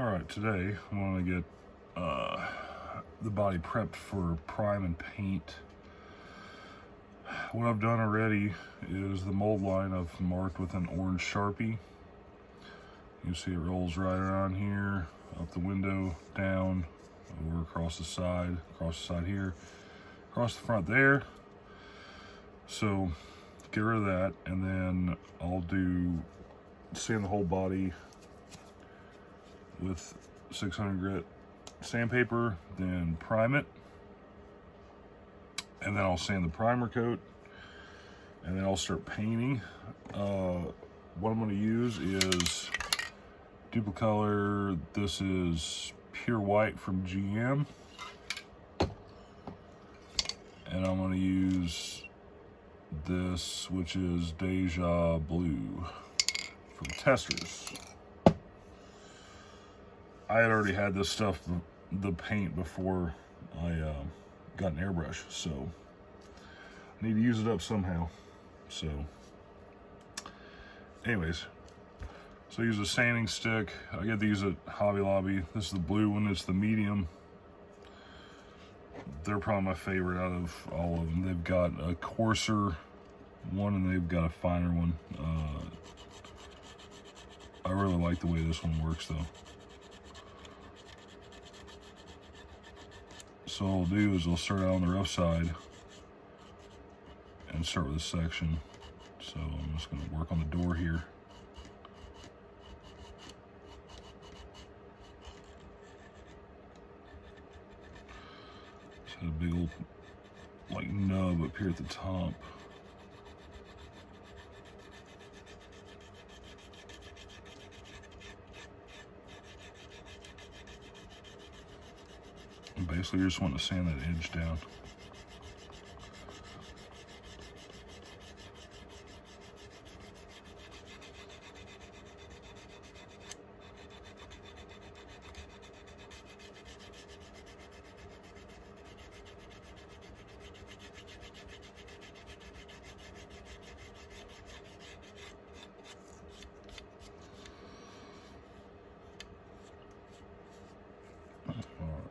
Alright, today I'm going to get the body prepped for prime and paint. What I've done already is the mold line I've marked with an orange Sharpie. You see it rolls right around here, up the window, down, over across the side here, across the front there. So get rid of that, and then I'll sand the whole body with 600 grit sandpaper, then prime it, and then I'll sand the primer coat, and then I'll start painting. What I'm going to use is Duplicolor. This is pure white from GM, and I'm going to use this, which is Deja Blue from Testers. I had already had this stuff, the paint, before I got an airbrush, so I need to use it up somehow. So anyways, so I use a sanding stick. I get these at Hobby Lobby. This is the blue one, it's the medium. They're probably my favorite out of all of them. They've got a coarser one and they've got a finer one. I really like the way this one works though. So what I'll do is I'll start out on the rough side and start with this section. So I'm just going to work on the door here. It's got a big old like nub up here at the top. And basically you're just wanting to sand that edge down.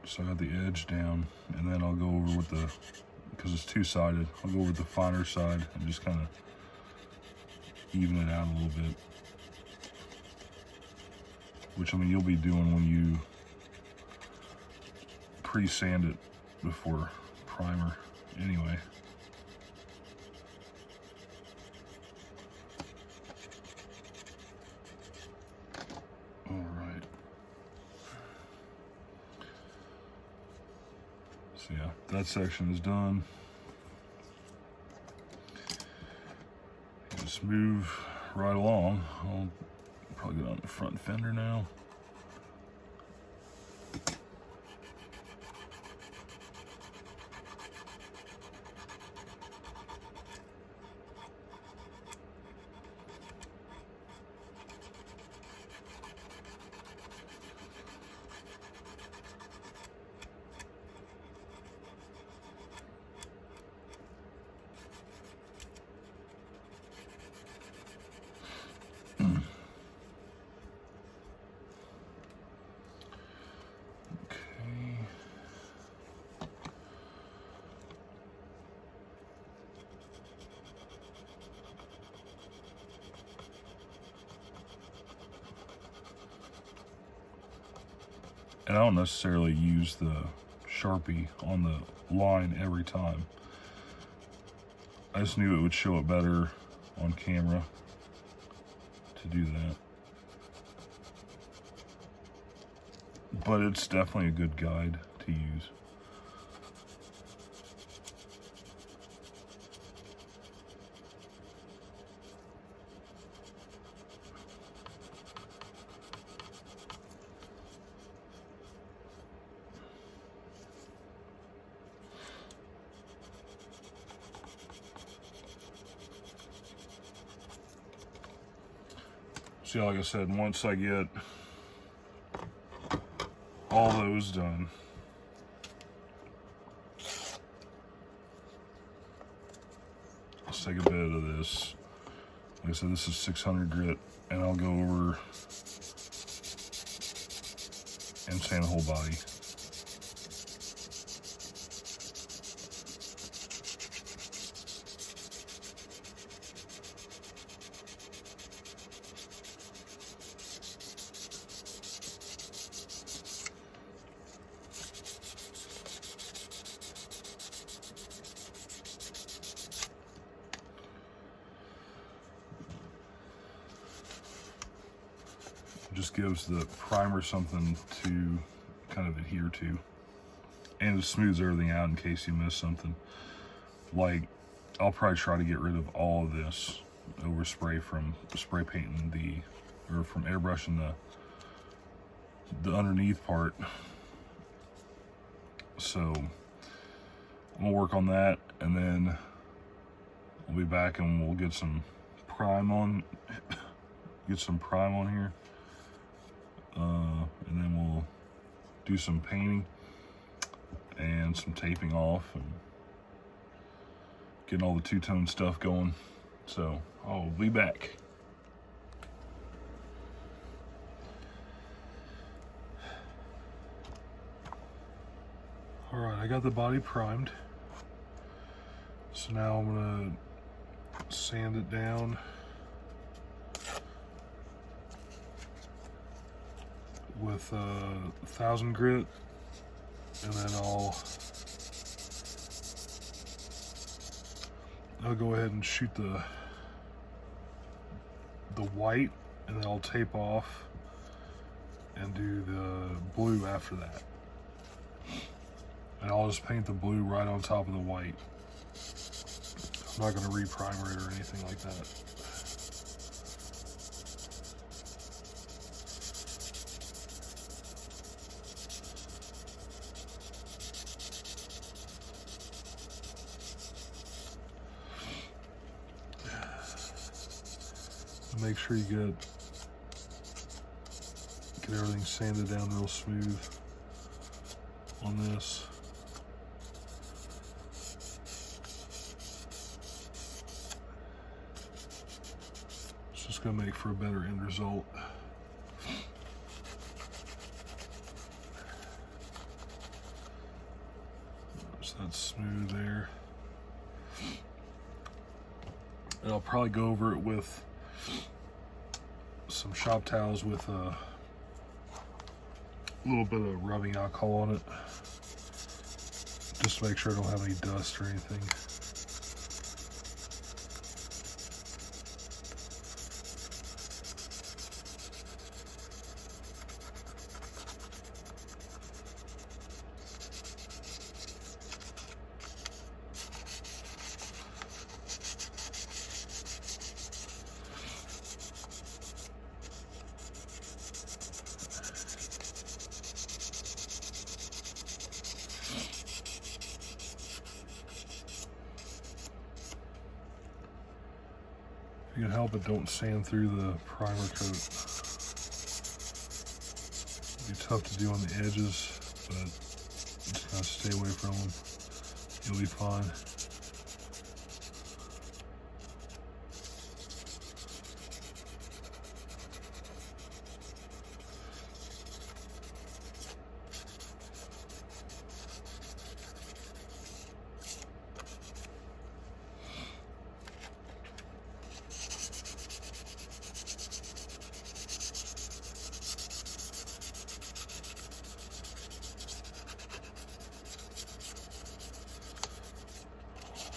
So I got the edge down, and then I'll go over with the, because it's two-sided, I'll go over with the finer side and just kind of even it out a little bit. Which, I mean, you'll be doing when you pre-sand it before primer anyway. So yeah, that section is done. Just move right along. I'll probably get on the front fender now. And I don't necessarily use the Sharpie on the line every time. I just knew it would show it better on camera to do that. But it's definitely a good guide to use. See, like I said, once I get all those done, let's take a bit of this. Like I said, this is 600 grit, and I'll go over and sand the whole body. Just gives the primer something to kind of adhere to, and it smooths everything out in case you miss something. Like, I'll probably try to get rid of all of this overspray from spray painting from airbrushing the underneath part. So I'm gonna work on that, and then we'll be back and we'll get some prime on here. And then we'll do some painting and some taping off and getting all the two-tone stuff going. So I'll be back. All right, I got the body primed. So now I'm gonna sand it down with 1000 grit, and then I'll go ahead and shoot the white, and then I'll tape off and do the blue after that. And I'll just paint the blue right on top of the white. I'm not going to re-primer it or anything like that. Make sure you get everything sanded down real smooth on this. It's just going to make for a better end result. So that's smooth there. And I'll probably go over it with some shop towels with a little bit of rubbing alcohol on it, just to make sure I don't have any dust or anything. If you can help it, don't sand through the primer coat. It'll be tough to do on the edges, but just gotta stay away from them. You'll be fine.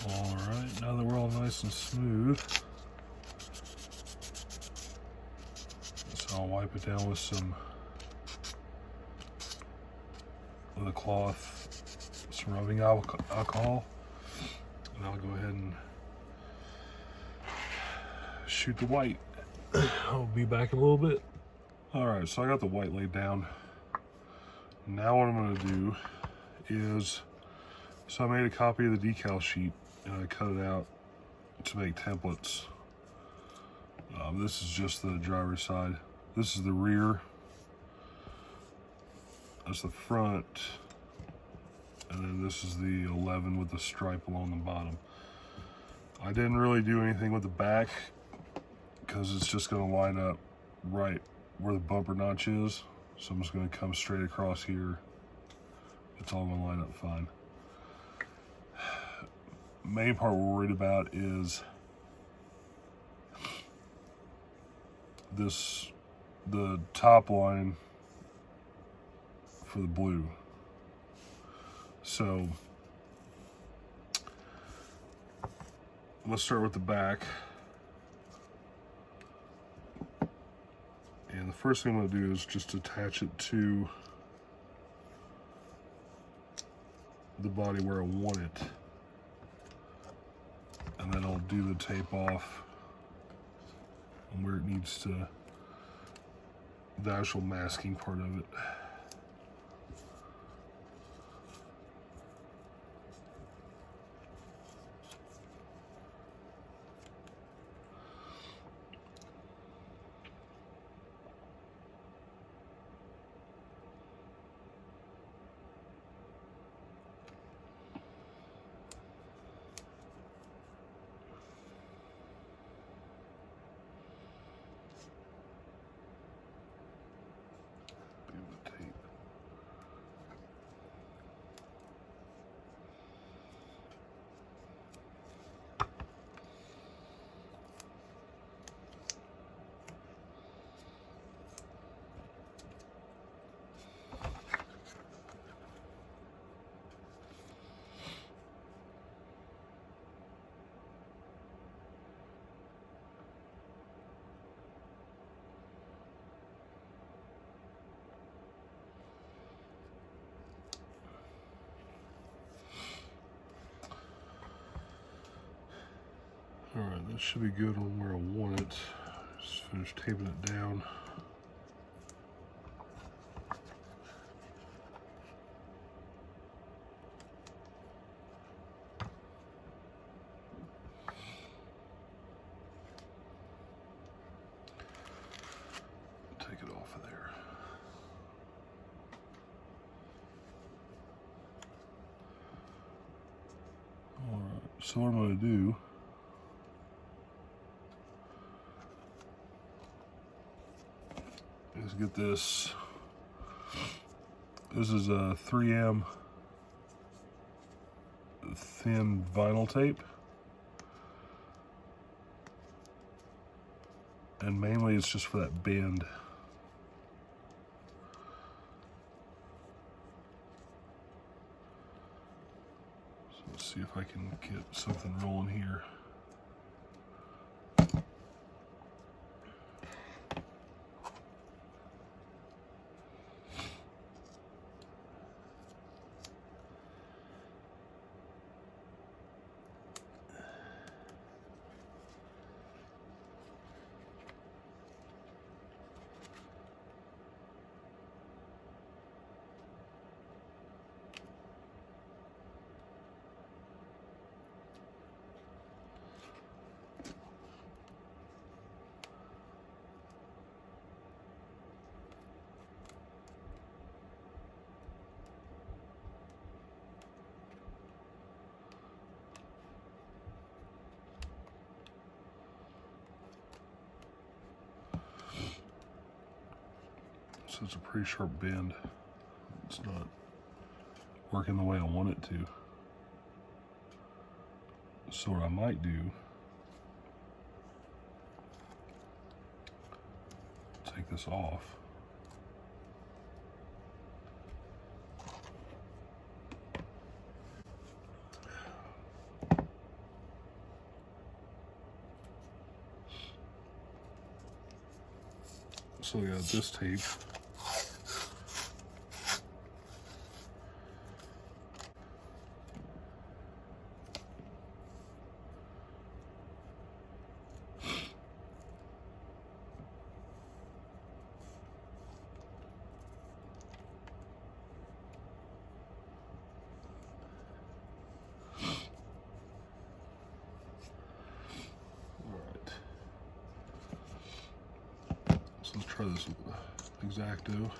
All right, now that we're all nice and smooth, so I'll wipe it down with a cloth, some rubbing alcohol, and I'll go ahead and shoot the white. I'll be back in a little bit. All right, so I got the white laid down. Now what I'm gonna do is, so I made a copy of the decal sheet and I cut it out to make templates. This is just the driver's side. This is the rear. That's the front. And then this is the 11 with the stripe along the bottom. I didn't really do anything with the back because it's just gonna line up right where the bumper notch is. So I'm just going to come straight across here. It's all going to line up fine. Main part we're worried about is the top line for the blue. So let's start with the back. And the first thing I'm going to do is just attach it to the body where I want it. And then I'll do the tape off and where it needs to, the actual masking part of it. Alright, that should be good on where I want it. Just finish taping it down. Take it off of there. Alright, so what I'm going to do is get this. This is a 3M thin vinyl tape, and mainly it's just for that bend. So let's see if I can get something rolling here. So it's a pretty sharp bend. It's not working the way I want it to. So what I might do, take this off. So we got this tape. So let's try this X-Acto.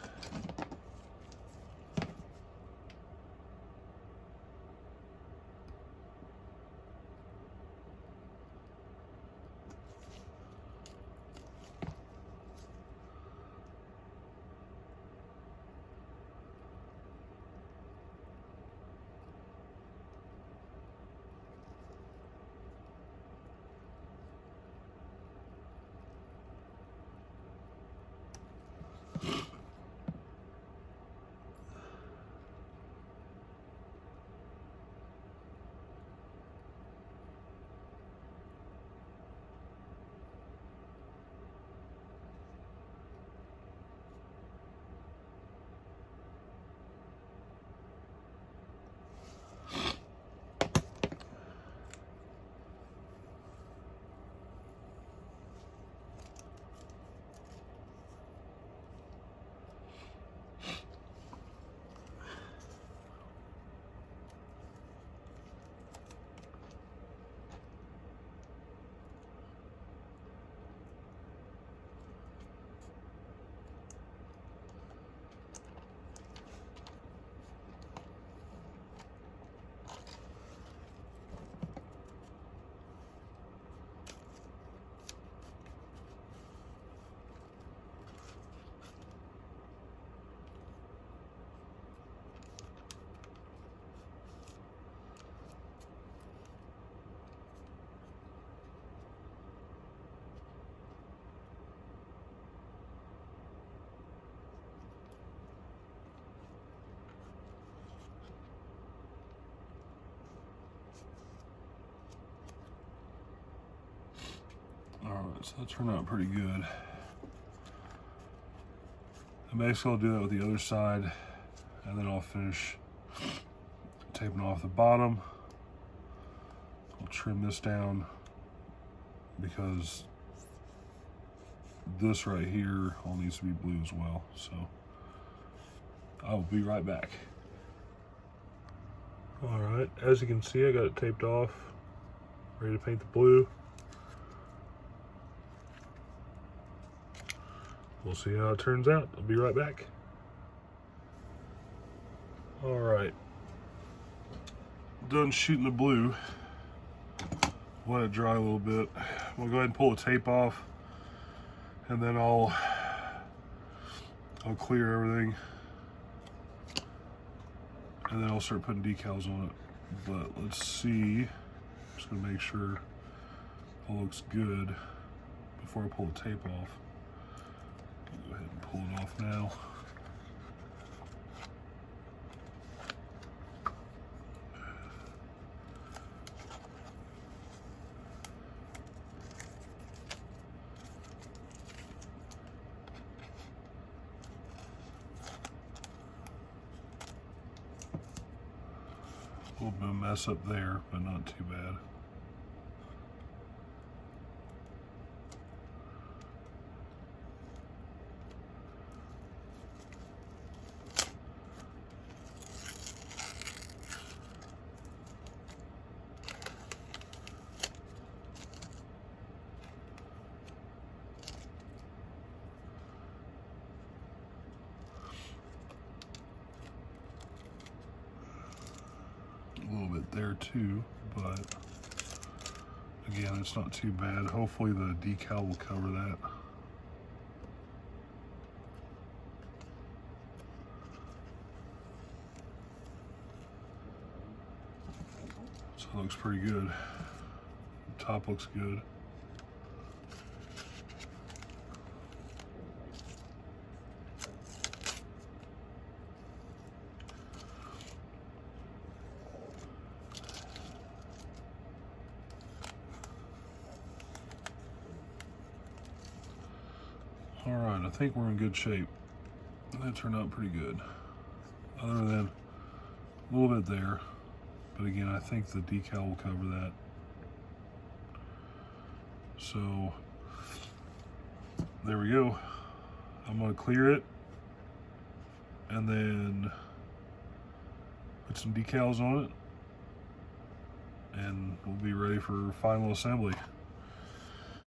Alright, so that turned out pretty good. And basically I'll do that with the other side, and then I'll finish taping off the bottom. I'll trim this down because this right here all needs to be blue as well. So I will be right back. Alright, as you can see, I got it taped off, ready to paint the blue. We'll see how it turns out. I'll be right back. Alright, done shooting the blue. Let it dry a little bit. We'll go ahead and pull the tape off, and then I'll clear everything, and then I'll start putting decals on it. But let's see. I'm just gonna make sure it looks good before I pull the tape off. I'll go ahead and pull it off now. A little bit of mess up there, but not too bad. A little bit there too, but again, it's not too bad. Hopefully the decal will cover that. So it looks pretty good. The top looks good. All right, I think we're in good shape. That turned out pretty good. Other than a little bit there, but again, I think the decal will cover that. So there we go. I'm gonna clear it and then put some decals on it, and we'll be ready for final assembly.